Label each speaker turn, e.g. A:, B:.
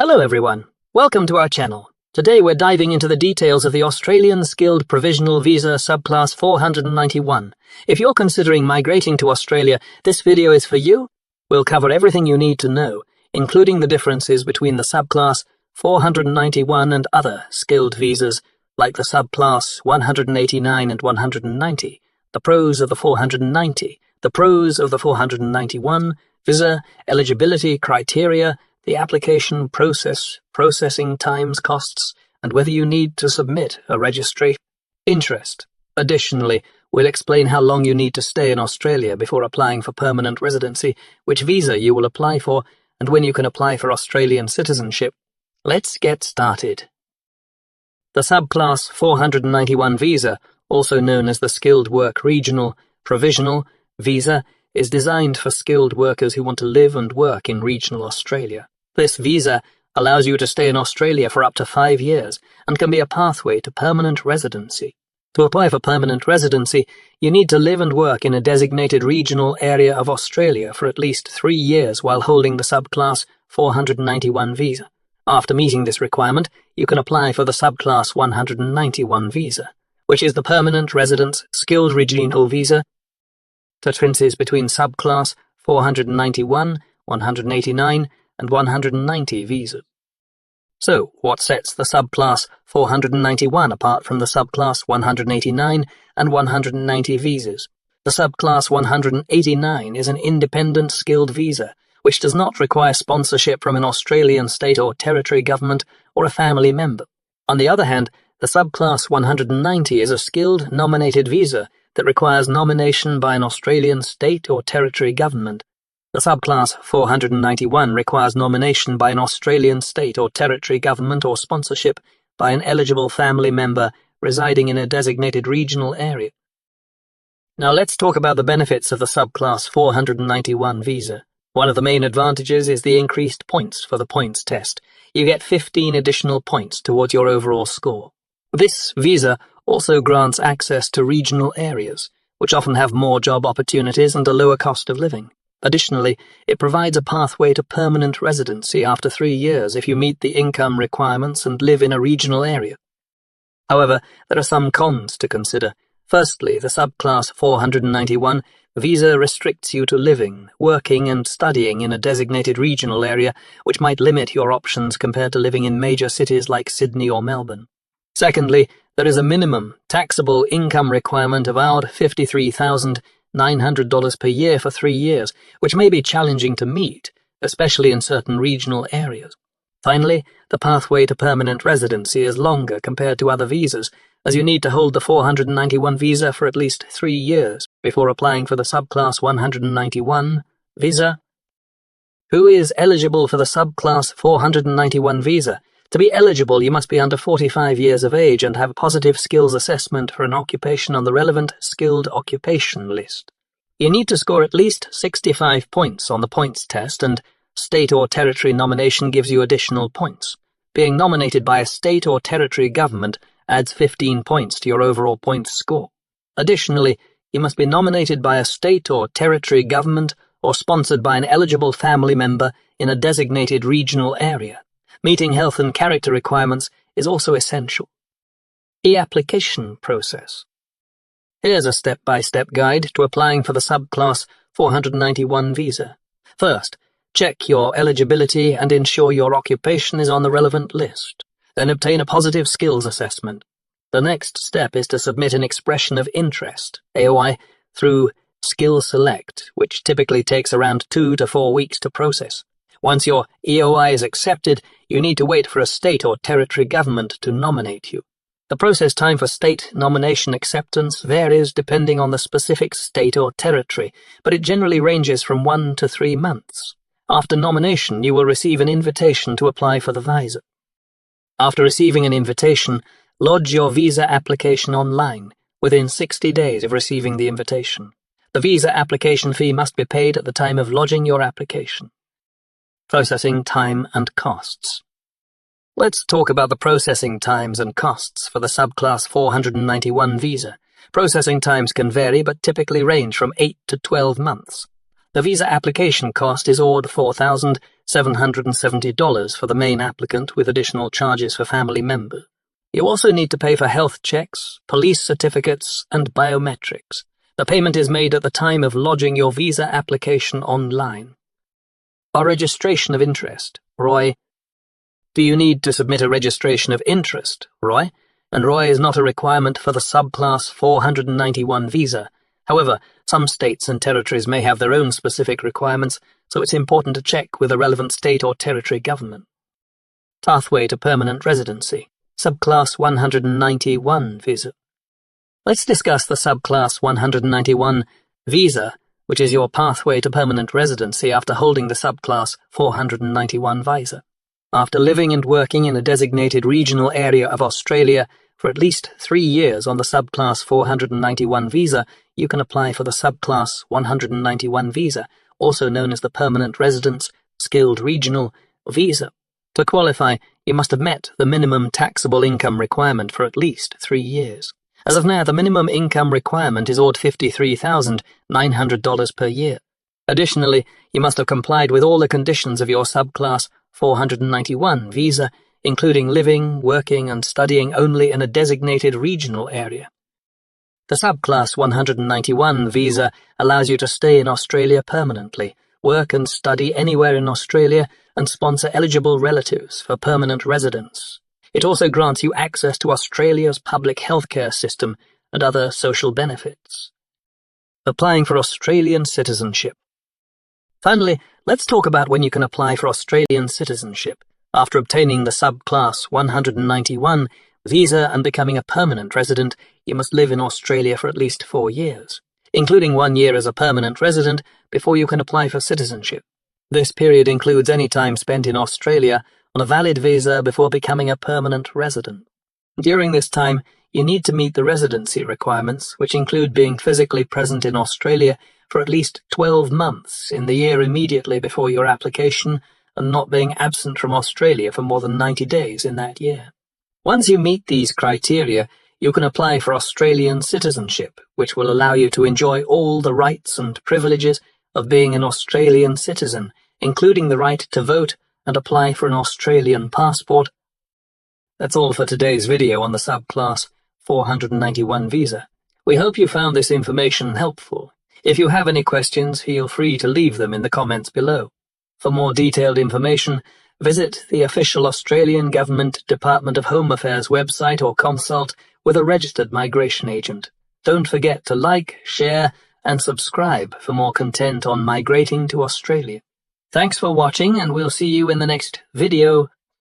A: Hello everyone, welcome to our channel. Today we're diving into the details of the Australian Skilled Provisional Visa Subclass 491. If you're considering migrating to Australia, this video is for you. We'll cover everything you need to know, including the differences between the Subclass 491 and other skilled visas, like the Subclass 189 and 190, the pros of the 490, the pros of the 491, visa, eligibility criteria, the application process, processing times, costs, and whether you need to submit a registration interest. Additionally, we'll explain how long you need to stay in Australia before applying for permanent residency, which visa you will apply for, and when you can apply for Australian citizenship. Let's get started. The Subclass 491 visa, also known as the Skilled Work Regional Provisional visa, is designed for skilled workers who want to live and work in regional Australia. This visa allows you to stay in Australia for up to 5 years and can be a pathway to permanent residency. To apply for permanent residency, you need to live and work in a designated regional area of Australia for at least 3 years while holding the Subclass 491 visa. After meeting this requirement, you can apply for the Subclass 191 visa, which is the permanent residence skilled regional visa. The differences between Subclass 491, 189, and 190 visas. So, what sets the Subclass 491 apart from the Subclass 189 and 190 visas? The Subclass 189 is an independent skilled visa, which does not require sponsorship from an Australian state or territory government or a family member. On the other hand, the Subclass 190 is a skilled nominated visa that requires nomination by an Australian state or territory government. The Subclass 491 requires nomination by an Australian state or territory government or sponsorship by an eligible family member residing in a designated regional area. Now let's talk about the benefits of the Subclass 491 visa. One of the main advantages is the increased points for the points test. You get 15 additional points towards your overall score. This visa also grants access to regional areas, which often have more job opportunities and a lower cost of living. Additionally, it provides a pathway to permanent residency after 3 years if you meet the income requirements and live in a regional area. However, there are some cons to consider. Firstly, the Subclass 491 visa restricts you to living, working, and studying in a designated regional area, which might limit your options compared to living in major cities like Sydney or Melbourne. Secondly, there is a minimum taxable income requirement of about $53,900 per year for 3 years, which may be challenging to meet, especially in certain regional areas. Finally, the pathway to permanent residency is longer compared to other visas, as you need to hold the 491 visa for at least 3 years before applying for the Subclass 191 visa. Who is eligible for the Subclass 491 visa? To be eligible, you must be under 45 years of age and have a positive skills assessment for an occupation on the relevant skilled occupation list. You need to score at least 65 points on the points test, and state or territory nomination gives you additional points. Being nominated by a state or territory government adds 15 points to your overall points score. Additionally, you must be nominated by a state or territory government or sponsored by an eligible family member in a designated regional area. Meeting health and character requirements is also essential. The application process. Here's a step-by-step guide to applying for the Subclass 491 visa. First, check your eligibility and ensure your occupation is on the relevant list. Then obtain a positive skills assessment. The next step is to submit an expression of interest, AOI, through Skill Select, which typically takes around 2 to 4 weeks to process. Once your EOI is accepted, you need to wait for a state or territory government to nominate you. The process time for state nomination acceptance varies depending on the specific state or territory, but it generally ranges from 1 to 3 months. After nomination, you will receive an invitation to apply for the visa. After receiving an invitation, lodge your visa application online within 60 days of receiving the invitation. The visa application fee must be paid at the time of lodging your application. Processing time and costs. Let's talk about the processing times and costs for the Subclass 491 visa. Processing times can vary but typically range from 8 to 12 months. The visa application cost is awed $4,770 for the main applicant with additional charges for family members. You also need to pay for health checks, police certificates, and biometrics. The payment is made at the time of lodging your visa application online. For registration of interest, ROI. Do you need to submit a registration of interest, ROI? And ROI is not a requirement for the Subclass 491 visa. However, some states and territories may have their own specific requirements, so it's important to check with the relevant state or territory government. Pathway to permanent residency. Subclass 191 visa. Let's discuss the Subclass 191 visa, which is your pathway to permanent residency after holding the Subclass 491 visa. After living and working in a designated regional area of Australia for at least 3 years on the Subclass 491 visa, you can apply for the Subclass 191 visa, also known as the Permanent Residence Skilled Regional visa. To qualify, you must have met the minimum taxable income requirement for at least 3 years. As of now, the minimum income requirement is awed $53,900 per year. Additionally, you must have complied with all the conditions of your Subclass 491 visa, including living, working, and studying only in a designated regional area. The Subclass 191 visa allows you to stay in Australia permanently, work and study anywhere in Australia, and sponsor eligible relatives for permanent residence. It also grants you access to Australia's public healthcare system and other social benefits. Applying for Australian citizenship. Finally, let's talk about when you can apply for Australian citizenship. After obtaining the Subclass 191 visa and becoming a permanent resident, you must live in Australia for at least 4 years, including 1 year as a permanent resident before you can apply for citizenship. This period includes any time spent in Australia on a valid visa before becoming a permanent resident. During this time, you need to meet the residency requirements, which include being physically present in Australia for at least 12 months in the year immediately before your application and not being absent from Australia for more than 90 days in that year. Once you meet these criteria, you can apply for Australian citizenship, which will allow you to enjoy all the rights and privileges of being an Australian citizen, including the right to vote and apply for an Australian passport. That's all for today's video on the Subclass 491 visa. We hope you found this information helpful. If you have any questions, feel free to leave them in the comments below. For more detailed information, visit the official Australian Government Department of Home Affairs website or consult with a registered migration agent. Don't forget to like, share, and subscribe for more content on migrating to Australia. Thanks for watching, and we'll see you in the next video.